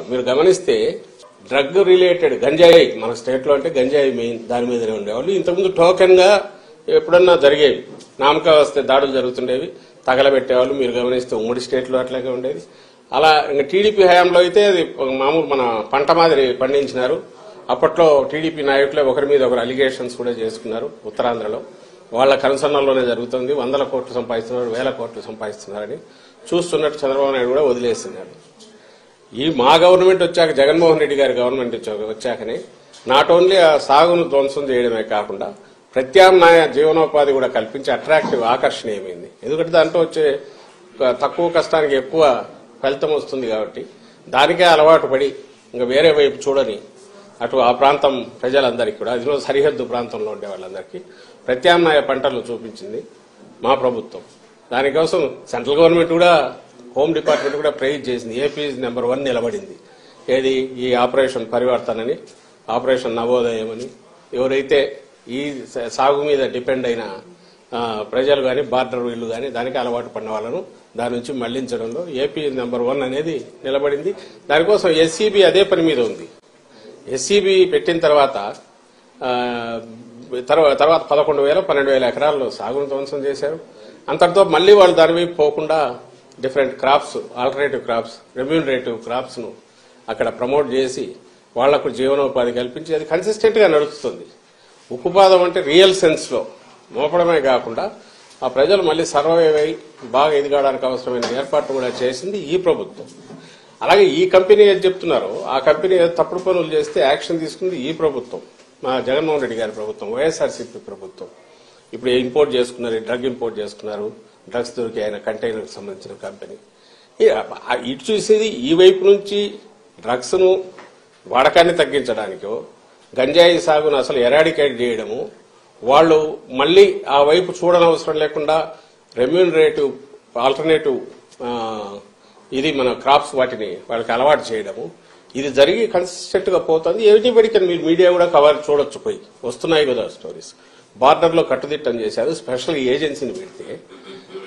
మీరు గమనిస్తే drug related గంజాయి మన స్టేట్ లో అంటే గంజాయి మెయిన్ దాని మీదనే ఉండేవాళ్ళు. ఇంతకుముందు టోకెన్ గా ఎప్పుడన్నా జరిగేవి, నామకా వస్తే దాడులు జరుగుతుండేవి, తగలబెట్టేవాళ్ళు. మీరు గమనిస్తే ఉమ్మడి స్టేట్ లో అట్లాగే ఉండేది. అలా ఇంకా టీడీపీ హయాంలో అయితే అది మామూలు మన పంట మాదిరి పండించినారు. అప్పట్లో టీడీపీ నాయకులే ఒకరి మీద ఒకరు అలిగేషన్స్ కూడా చేసుకున్నారు. ఉత్తరాంధ్రలో వాళ్ల కనుసన్నల్లోనే జరుగుతుంది. 100 కోట్లు సంపాదిస్తున్నారు, 1000 కోట్లు సంపాదిస్తున్నారని చూస్తున్నట్టు చంద్రబాబు నాయుడు కూడా వదిలేస్తున్నారు. ఈ మా గవర్నమెంట్ వచ్చాక, జగన్మోహన్ రెడ్డి గారి గవర్నమెంట్ వచ్చాకనే నాట్ ఓన్లీ ఆ సాగును ధ్వంసం చేయడమే కాకుండా ప్రత్యామ్నాయ జీవనోపాధి కూడా కల్పించి అట్రాక్టివ్ ఆకర్షణీయమైంది. ఎందుకంటే దాంట్లో వచ్చే తక్కువ కష్టానికి ఎక్కువ ఫలితం వస్తుంది కాబట్టి దానికే అలవాటు పడి ఇంకా వేరే వైపు చూడని అటు ఆ ప్రాంతం ప్రజలందరికీ కూడా, అదిలో సరిహద్దు ప్రాంతంలో ఉండే వాళ్ళందరికీ ప్రత్యామ్నాయ పంటలు చూపించింది మా ప్రభుత్వం. దానికోసం సెంట్రల్ గవర్నమెంట్ కూడా, హోమ్ డిపార్ట్మెంట్ కూడా ప్రైజ్ చేసింది. ఏపీ నెంబర్ 1 నిలబడింది. ఏది ఈ ఆపరేషన్ పరివర్తన అని, ఆపరేషన్ నవోదయం అని. ఎవరైతే ఈ సాగు మీద డిపెండ్ అయిన ప్రజలు కానీ, బార్డర్ వీళ్లు కానీ దానికి అలవాటు పడిన వాళ్ళను దాని నుంచి మళ్లించడంలో ఏపీ నెంబర్ 1 అనేది నిలబడింది. దానికోసం ఎస్సీబీ అదే పని మీద ఉంది. ఎస్సీబీ పెట్టిన తర్వాత 11,000 12,000 ఎకరాల్లో సాగును ధ్వంసం చేశారు. అంతటితో మళ్లీ వాళ్ళు దాని వైపు పోకుండా different crops, alternative crops, remunerative crops ను అక్కడ ప్రమోట్ చేసి వాళ్లకు జీవనోపాధి కల్పించి అది కన్సిస్టెంట్ గా నడుస్తుంది. ఉక్కుపాదం అంటే రియల్ సెన్స్ లో మోపడమే కాకుండా ఆ ప్రజలు మళ్లీ సర్వైవ్ అయి బాగా ఎదగడానికి అవసరమైన ఏర్పాట్లు కూడా చేసింది ఈ ప్రభుత్వం. అలాగే ఈ కంపెనీ ఏది చెప్తున్నారో ఆ కంపెనీ తప్పుడు పనులు చేస్తే యాక్షన్ తీసుకుంది ఈ ప్రభుత్వం, మా జగన్మోహన్ రెడ్డి గారి ప్రభుత్వం, వైఎస్ఆర్సీపీ ప్రభుత్వం. ఇప్పుడు ఇంపోర్ట్ చేసుకున్నారు, డ్రగ్ ఇంపోర్ట్ చేసుకున్నారు, డ్రగ్స్ దొరికి ఆయన కంటైనర్కి సంబంధించిన కంపెనీ. ఇటు చూసేది ఈ వైపు నుంచి డ్రగ్స్ ను వాడకాన్ని తగ్గించడానికో, గంజాయి సాగును అసలు ఎరాడికేట్ చేయడము, వాళ్ళు మళ్లీ ఆ వైపు చూడనవసరం లేకుండా రెమ్యూనరేటివ్ ఆల్టర్నేటివ్ ఇది మన క్రాప్స్ వాటిని వాళ్ళకి అలవాటు చేయడము, ఇది జరిగి కన్సిస్టెంట్ గా పోతుంది. ఎవ్రీబడికి మీరు మీడియా కూడా కవర్ చూడొచ్చు, పోయి వస్తున్నాయి కదా స్టోరీస్. బార్డర్ లో కట్టుదిట్టం చేశారు, స్పెషల్ ఏజెన్సీని పెడితే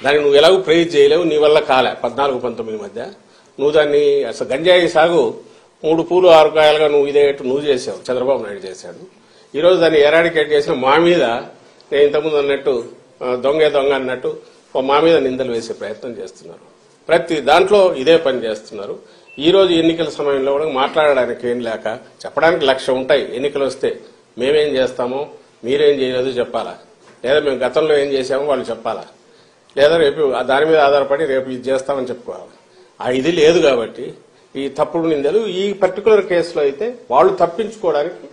దాన్ని నువ్వు ఎలాగూ ప్రైజ్ చేయలేవు, నీ వల్ల కాలే. 14-19 మధ్య నువ్వు దాన్ని అసలు గంజాయి సాగు 3 పూలు 6 కాయలుగా నువ్వు ఇదేట్టు నువ్వు చేసావు, చంద్రబాబు నాయుడు చేశాడు. ఈ రోజు దాన్ని ఎరాడికేట్ చేసిన మా మీద, నేను ఇంతకుముందు అన్నట్టు దొంగ అన్నట్టు మా మీద నిందలు వేసే ప్రయత్నం చేస్తున్నారు. ప్రతి దాంట్లో ఇదే పని చేస్తున్నారు. ఈ రోజు ఎన్నికల సమయంలో కూడా మాట్లాడడానికి ఏం లేక, చెప్పడానికి 1,00,000 ఉంటాయి. ఎన్నికలు వస్తే మేమేం చేస్తామో మీరేం చేయలేదు చెప్పాలా, లేదా మేము గతంలో ఏం చేశామో వాళ్ళు చెప్పాలా, లేదా రేపు దాని మీద ఆధారపడి రేపు ఇది చేస్తామని చెప్పుకోవాలి. ఇది లేదు కాబట్టి ఈ తప్పుడు నిందలు ఈ పర్టికులర్ కేసులో అయితే వాళ్ళు తప్పించుకోవడానికి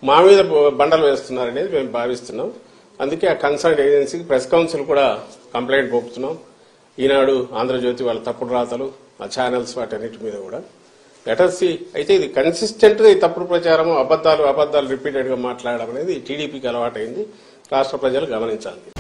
మా మీద బండలు వేస్తున్నారనేది మేము భావిస్తున్నాం. అందుకే ఆ కన్సర్న్ ఏజెన్సీకి ప్రెస్ కౌన్సిల్ కూడా కంప్లైంట్ పంపుతున్నాం. ఈనాడు, ఆంధ్రజ్యోతి వాళ్ళ తప్పుడు రాతలు, ఆ ఛానల్స్ వాటన్నిటి మీద కూడా లెటర్సీ. అయితే ఇది కన్సిస్టెంట్ గా ఈ తప్పుడు ప్రచారం, అబద్దాలు రిపీటెడ్ గా మాట్లాడడం అనేది టీడీపీకి అలవాటైంది. రాష్ట్ర ప్రజలు గమనించాలి.